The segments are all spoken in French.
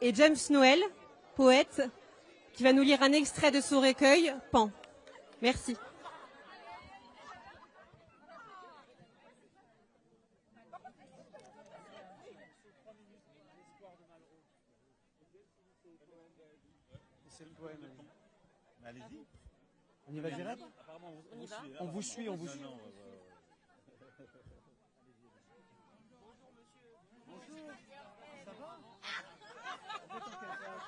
et James Noël, poète, qui va nous lire un extrait de son recueil, Pan. Merci. C'est le poème. Allez-y. On y va direct ? On vous suit, on vous suit. Bonjour. Ça va ? Vous êtes en quelle classe ?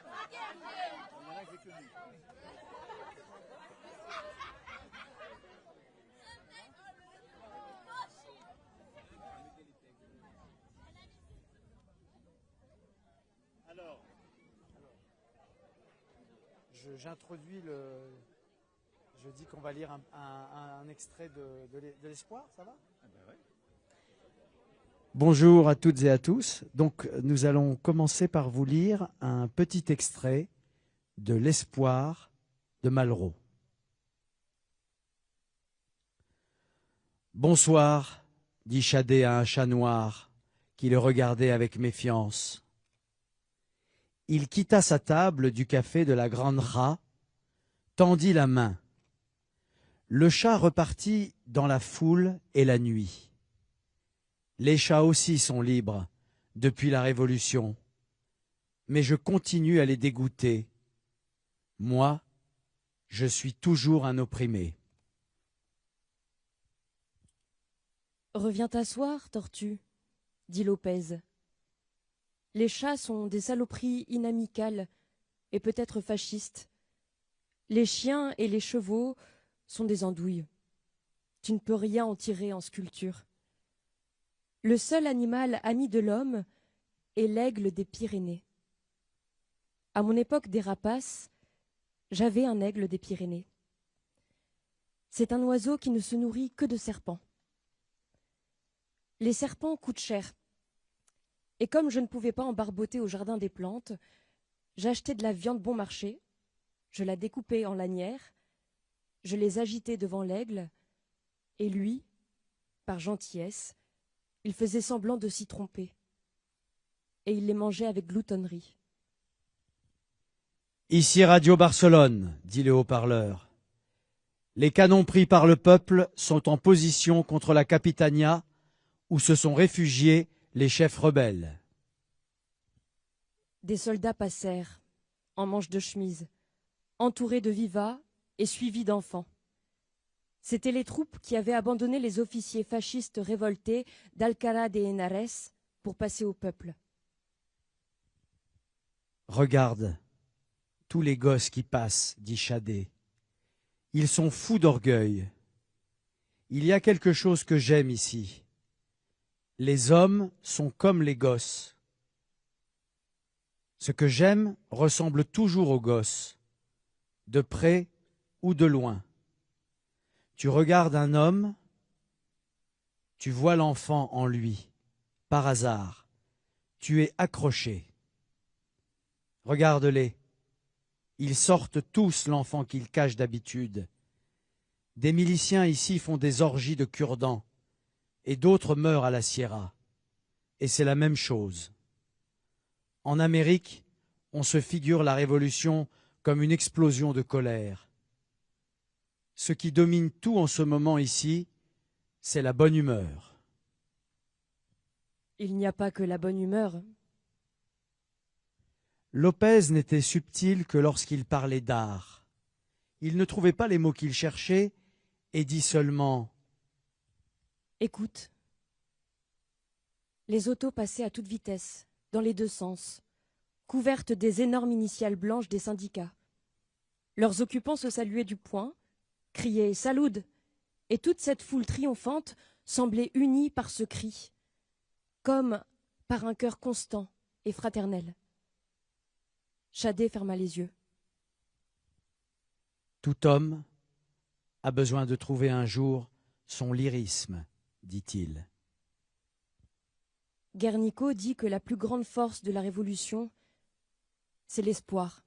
Il y en a que j'ai connu. Alors, j'introduis le... Je dis qu'on va lire un extrait de l'espoir, ça va ? Bonjour à toutes et à tous. Donc, nous allons commencer par vous lire un petit extrait de l'espoir de Malraux. Bonsoir, dit Chadet à un chat noir qui le regardait avec méfiance. Il quitta sa table du café de la Grande Ra, tendit la main. Le chat repartit dans la foule et la nuit. Les chats aussi sont libres depuis la Révolution, mais je continue à les dégoûter. Moi, je suis toujours un opprimé. Reviens t'asseoir, tortue, dit Lopez. Les chats sont des saloperies inamicales et peut-être fascistes. Les chiens et les chevaux sont des andouilles. Tu ne peux rien en tirer en sculpture. Le seul animal ami de l'homme est l'aigle des Pyrénées. À mon époque des rapaces, j'avais un aigle des Pyrénées. C'est un oiseau qui ne se nourrit que de serpents. Les serpents coûtent cher. Et comme je ne pouvais pas en barboter au jardin des plantes, j'achetais de la viande bon marché, je la découpais en lanières, je les agitais devant l'aigle, et lui, par gentillesse, il faisait semblant de s'y tromper. Et il les mangeait avec gloutonnerie. Ici Radio Barcelone, dit le haut-parleur. Les canons pris par le peuple sont en position contre la Capitania, où se sont réfugiés les chefs rebelles. Des soldats passèrent, en manches de chemise, entourés de vivas et suivis d'enfants. C'étaient les troupes qui avaient abandonné les officiers fascistes révoltés d'Alcalá de Henares pour passer au peuple. Regarde, tous les gosses qui passent, dit Chadet. Ils sont fous d'orgueil. Il y a quelque chose que j'aime ici. Les hommes sont comme les gosses. Ce que j'aime ressemble toujours aux gosses, de près ou de loin. Tu regardes un homme, tu vois l'enfant en lui, par hasard. Tu es accroché. Regarde-les. Ils sortent tous l'enfant qu'ils cachent d'habitude. Des miliciens ici font des orgies de cure-dents, et d'autres meurent à la Sierra. Et c'est la même chose. En Amérique, on se figure la révolution comme une explosion de colère. Ce qui domine tout en ce moment ici, c'est la bonne humeur. Il n'y a pas que la bonne humeur. Lopez n'était subtil que lorsqu'il parlait d'art. Il ne trouvait pas les mots qu'il cherchait et dit seulement « Écoute. » Les autos passaient à toute vitesse, dans les deux sens, couvertes des énormes initiales blanches des syndicats. Leurs occupants se saluaient du poing, criaient « Salud !» et toute cette foule triomphante semblait unie par ce cri, comme par un cœur constant et fraternel. Chadet ferma les yeux. Tout homme a besoin de trouver un jour son lyrisme, dit-il. Guernicot dit que la plus grande force de la Révolution, c'est l'espoir.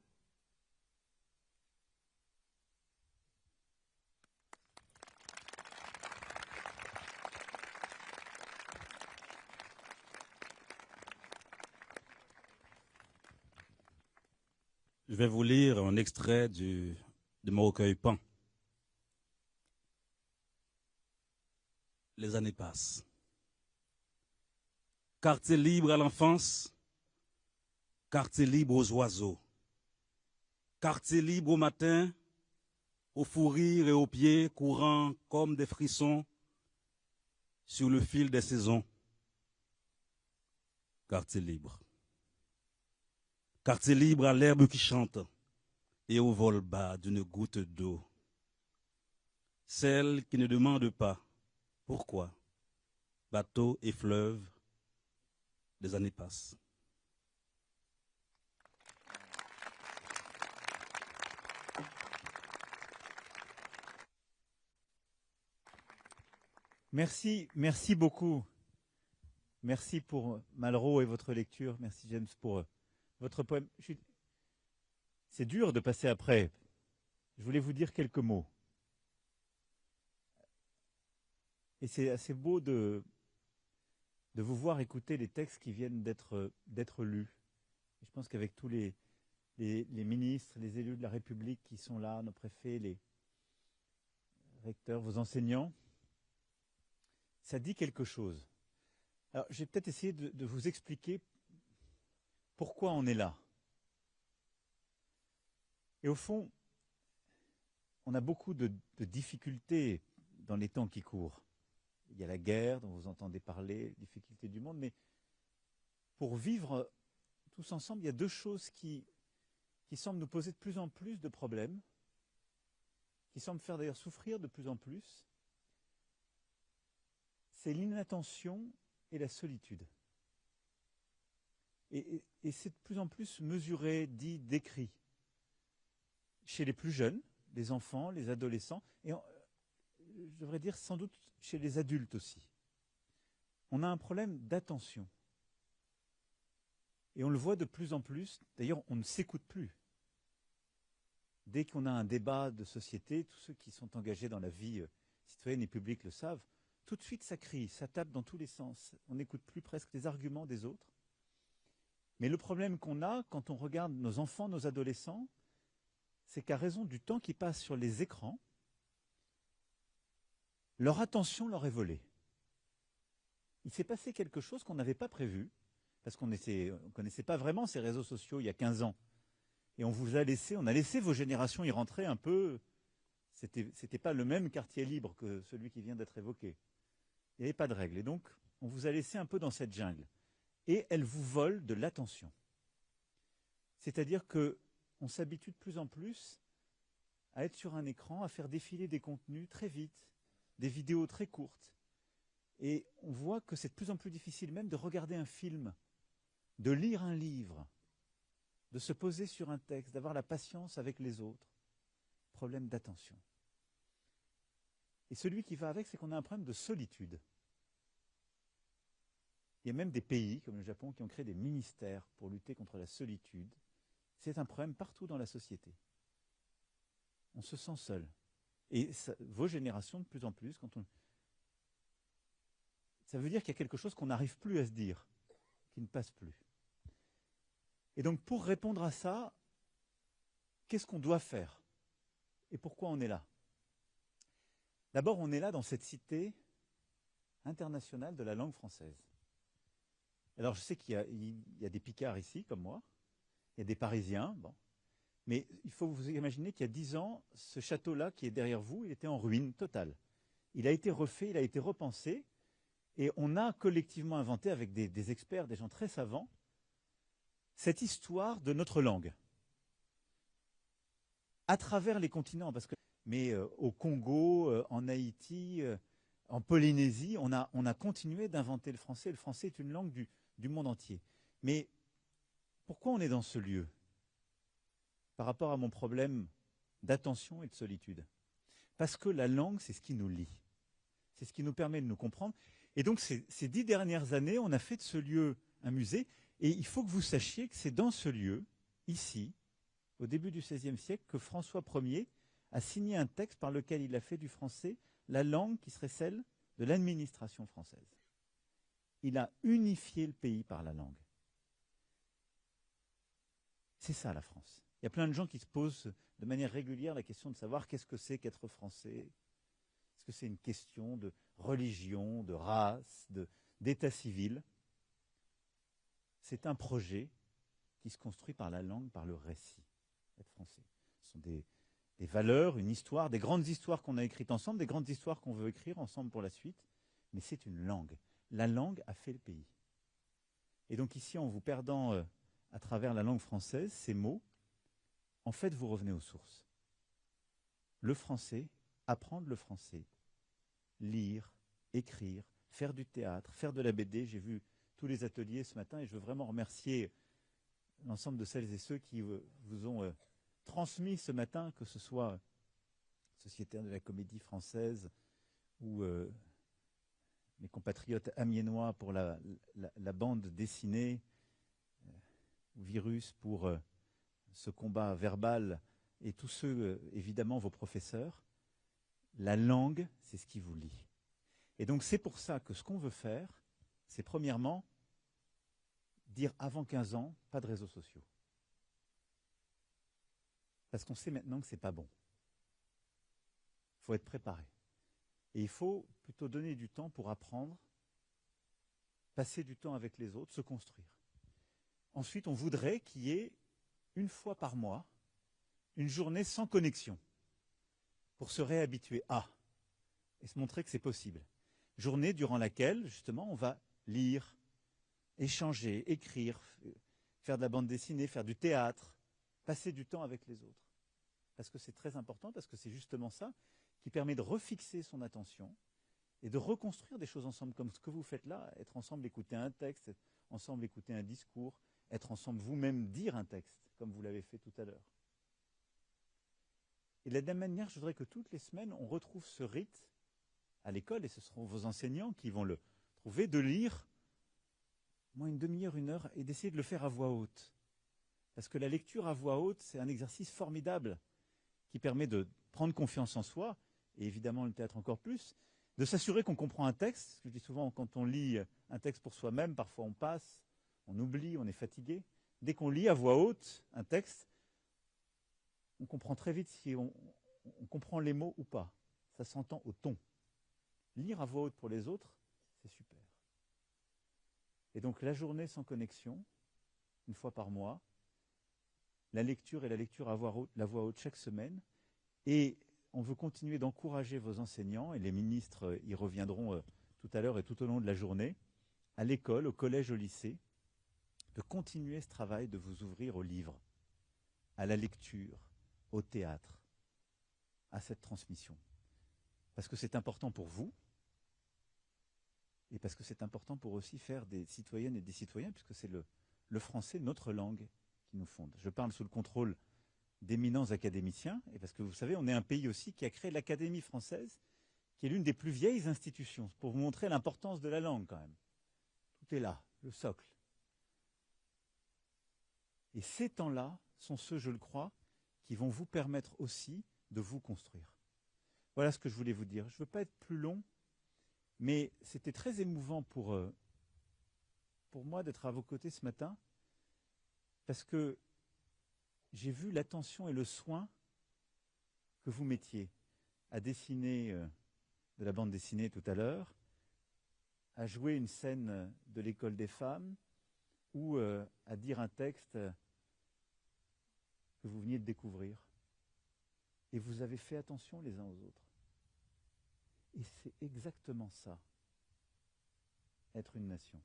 Je vais vous lire un extrait de mon recueil Pan. Les années passent. Quartier libre à l'enfance, quartier libre aux oiseaux, quartier libre au matin, au fou rire et aux pieds courant comme des frissons sur le fil des saisons. Quartier libre. Quartier libre à l'herbe qui chante et au vol bas d'une goutte d'eau. Celle qui ne demande pas pourquoi. Bateau et fleuve, les années passent. Merci beaucoup. Merci pour Malraux et votre lecture. Merci James pour votre poème. C'est dur de passer après. Je voulais vous dire quelques mots. Et c'est assez beau de vous voir écouter les textes qui viennent d'être lus. Et je pense qu'avec tous les ministres, les élus de la République qui sont là, nos préfets, les recteurs, vos enseignants, ça dit quelque chose. Alors, je vais peut-être essayer de vous expliquer pourquoi on est là. Et au fond, on a beaucoup de difficultés dans les temps qui courent. Il y a la guerre dont vous entendez parler, les difficultés du monde, mais pour vivre tous ensemble, il y a deux choses qui semblent nous poser de plus en plus de problèmes, qui semblent faire d'ailleurs souffrir de plus en plus. C'est l'inattention et la solitude. Et c'est de plus en plus mesuré, dit, décrit. Chez les plus jeunes, les enfants, les adolescents, et je devrais dire sans doute chez les adultes aussi. On a un problème d'attention. Et on le voit de plus en plus, d'ailleurs on ne s'écoute plus. Dès qu'on a un débat de société, tous ceux qui sont engagés dans la vie citoyenne et publique le savent, tout de suite ça crie, ça tape dans tous les sens. On n'écoute plus presque les arguments des autres. Mais le problème qu'on a quand on regarde nos enfants, nos adolescents, c'est qu'à raison du temps qui passe sur les écrans, leur attention leur est volée. Il s'est passé quelque chose qu'on n'avait pas prévu, parce qu'on ne connaissait pas vraiment ces réseaux sociaux il y a 15 ans. Et on a laissé vos générations y rentrer un peu. C'était pas le même quartier libre que celui qui vient d'être évoqué. Il n'y avait pas de règles. Et donc, on vous a laissé un peu dans cette jungle. Et elle vous vole de l'attention. C'est-à-dire qu'on s'habitue de plus en plus à être sur un écran, à faire défiler des contenus très vite, des vidéos très courtes. Et on voit que c'est de plus en plus difficile même de regarder un film, de lire un livre, de se poser sur un texte, d'avoir la patience avec les autres. Problème d'attention. Et celui qui va avec, c'est qu'on a un problème de solitude. Il y a même des pays, comme le Japon, qui ont créé des ministères pour lutter contre la solitude. C'est un problème partout dans la société. On se sent seul. Et vos générations, de plus en plus, ça veut dire qu'il y a quelque chose qu'on n'arrive plus à se dire, qui ne passe plus. Et donc, pour répondre à ça, qu'est-ce qu'on doit faire? Et pourquoi on est là? D'abord, on est là dans cette cité internationale de la langue française. Alors, je sais qu'il y a des Picards ici, comme moi. Il y a des Parisiens, bon. Mais il faut vous imaginer qu'il y a 10 ans, ce château-là qui est derrière vous, il était en ruine totale. Il a été refait, il a été repensé, et on a collectivement inventé, avec des experts, des gens très savants, cette histoire de notre langue. À travers les continents, mais au Congo, en Haïti, en Polynésie, on a continué d'inventer le français. Le français est une langue du monde entier. Mais pourquoi on est dans ce lieu par rapport à mon problème d'attention et de solitude? Parce que la langue, c'est ce qui nous lie. C'est ce qui nous permet de nous comprendre. Et donc, ces 10 dernières années, on a fait de ce lieu un musée. Et il faut que vous sachiez que c'est dans ce lieu, ici, au début du XVIe siècle, que François Ier a signé un texte par lequel il a fait du français la langue qui serait celle de l'administration française. Il a unifié le pays par la langue. C'est ça la France. Il y a plein de gens qui se posent de manière régulière la question de savoir qu'est-ce que c'est qu'être français. Est-ce que c'est une question de religion, de race, d'état civil? C'est un projet qui se construit par la langue, par le récit, être français. Ce sont des valeurs, une histoire, des grandes histoires qu'on a écrites ensemble, des grandes histoires qu'on veut écrire ensemble pour la suite, mais c'est une langue. La langue a fait le pays. Et donc ici, en vous perdant à travers la langue française, ces mots, en fait, vous revenez aux sources. Le français, apprendre le français, lire, écrire, faire du théâtre, faire de la BD. J'ai vu tous les ateliers ce matin et je veux vraiment remercier l'ensemble de celles et ceux qui vous ont transmis ce matin, que ce soit sociétaires de la comédie française ou mes compatriotes amiénois pour la bande dessinée, ou Virus pour ce combat verbal, et tous ceux, évidemment, vos professeurs. La langue, c'est ce qui vous lie. Et donc c'est pour ça que ce qu'on veut faire, c'est premièrement dire avant 15 ans, pas de réseaux sociaux. Parce qu'on sait maintenant que ce n'est pas bon. Il faut être préparé. Et il faut plutôt donner du temps pour apprendre, passer du temps avec les autres, se construire. Ensuite, on voudrait qu'il y ait une fois par mois une journée sans connexion pour se réhabituer à et se montrer que c'est possible. Journée durant laquelle, justement, on va lire, échanger, écrire, faire de la bande dessinée, faire du théâtre, passer du temps avec les autres. Parce que c'est très important, parce que c'est justement ça qui permet de refixer son attention et de reconstruire des choses ensemble, comme ce que vous faites là, être ensemble, écouter un texte, être ensemble, écouter un discours, être ensemble, vous-même dire un texte, comme vous l'avez fait tout à l'heure. Et de la même manière, je voudrais que toutes les semaines, on retrouve ce rite à l'école, et ce seront vos enseignants qui vont le trouver, de lire, moins une demi-heure, une heure, et d'essayer de le faire à voix haute. Parce que la lecture à voix haute, c'est un exercice formidable qui permet de prendre confiance en soi, et évidemment le théâtre encore plus, de s'assurer qu'on comprend un texte. Je dis souvent, quand on lit un texte pour soi-même, parfois on passe, on oublie, on est fatigué. Dès qu'on lit à voix haute un texte, on comprend très vite si on comprend les mots ou pas. Ça s'entend au ton. Lire à voix haute pour les autres, c'est super. Et donc la journée sans connexion, une fois par mois, la lecture et la lecture à voix haute chaque semaine. Et on veut continuer d'encourager vos enseignants, et les ministres y reviendront tout à l'heure et tout au long de la journée, à l'école, au collège, au lycée, de continuer ce travail de vous ouvrir aux livres, à la lecture, au théâtre, à cette transmission. Parce que c'est important pour vous, et parce que c'est important pour aussi faire des citoyennes et des citoyens, puisque c'est le français, notre langue, qui nous fonde. Je parle sous le contrôle d'éminents académiciens, et parce que vous savez, on est un pays aussi qui a créé l'Académie française, qui est l'une des plus vieilles institutions, pour vous montrer l'importance de la langue quand même. Tout est là, le socle. Et ces temps-là sont ceux, je le crois, qui vont vous permettre aussi de vous construire. Voilà ce que je voulais vous dire. Je ne veux pas être plus long, mais c'était très émouvant pour moi d'être à vos côtés ce matin, parce que j'ai vu l'attention et le soin que vous mettiez à dessiner de la bande dessinée tout à l'heure, à jouer une scène de l'école des femmes, ou à dire un texte que vous veniez de découvrir. Et vous avez fait attention les uns aux autres. Et c'est exactement ça, être une nation.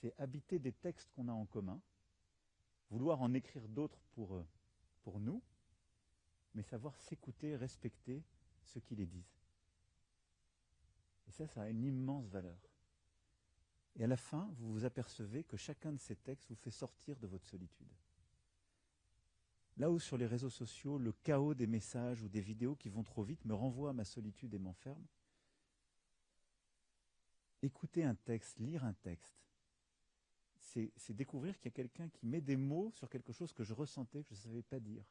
C'est habiter des textes qu'on a en commun, vouloir en écrire d'autres pour nous, mais savoir s'écouter, respecter ceux qui les disent. Et ça a une immense valeur. Et à la fin, vous vous apercevez que chacun de ces textes vous fait sortir de votre solitude. Là où sur les réseaux sociaux, le chaos des messages ou des vidéos qui vont trop vite me renvoie à ma solitude et m'enferme, écouter un texte, lire un texte, c'est découvrir qu'il y a quelqu'un qui met des mots sur quelque chose que je ressentais, que je ne savais pas dire.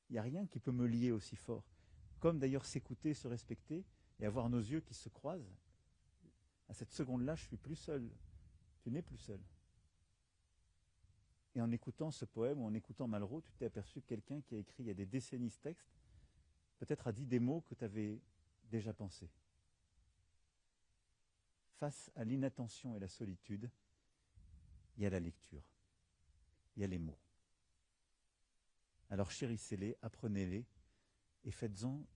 Il n'y a rien qui peut me lier aussi fort. Comme d'ailleurs s'écouter, se respecter et avoir nos yeux qui se croisent. À cette seconde-là, je suis plus seul. Tu n'es plus seul. Et en écoutant ce poème, ou en écoutant Malraux, tu t'es aperçu que quelqu'un qui a écrit il y a des décennies ce texte, peut-être a dit des mots que tu avais déjà pensés. Face à l'inattention et la solitude, il y a la lecture, il y a les mots. Alors chérissez-les, apprenez-les et faites-en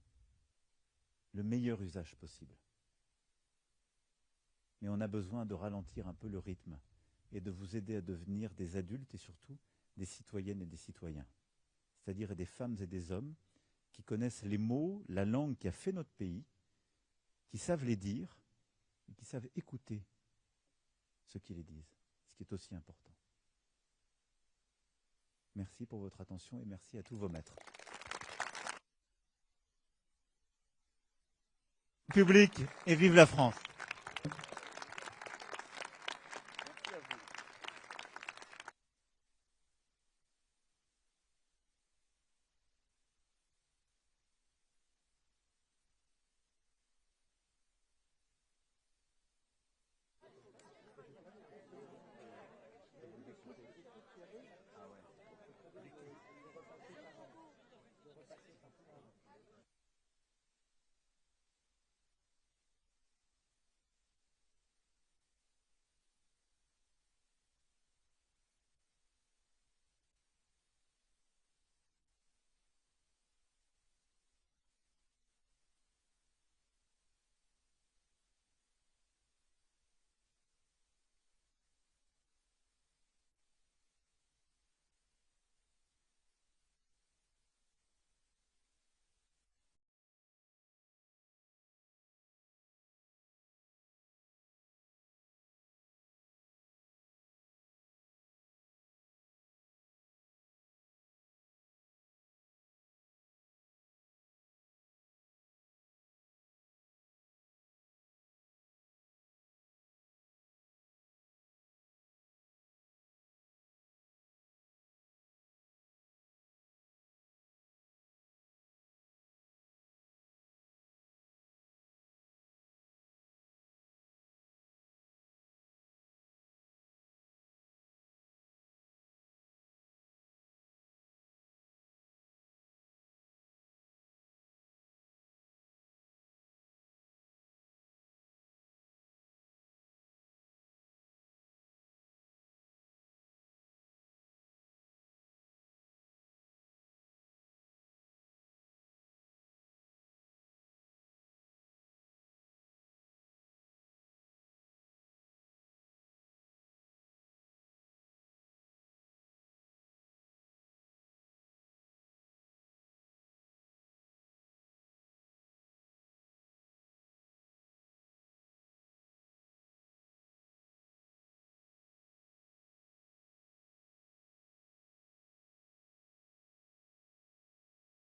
le meilleur usage possible. Mais on a besoin de ralentir un peu le rythme et de vous aider à devenir des adultes et surtout des citoyennes et des citoyens, c'est-à-dire des femmes et des hommes qui connaissent les mots, la langue qui a fait notre pays, qui savent les dire et qui savent écouter ceux qui les disent, ce qui est aussi important. Merci pour votre attention et merci à tous vos maîtres. Public et vive la France!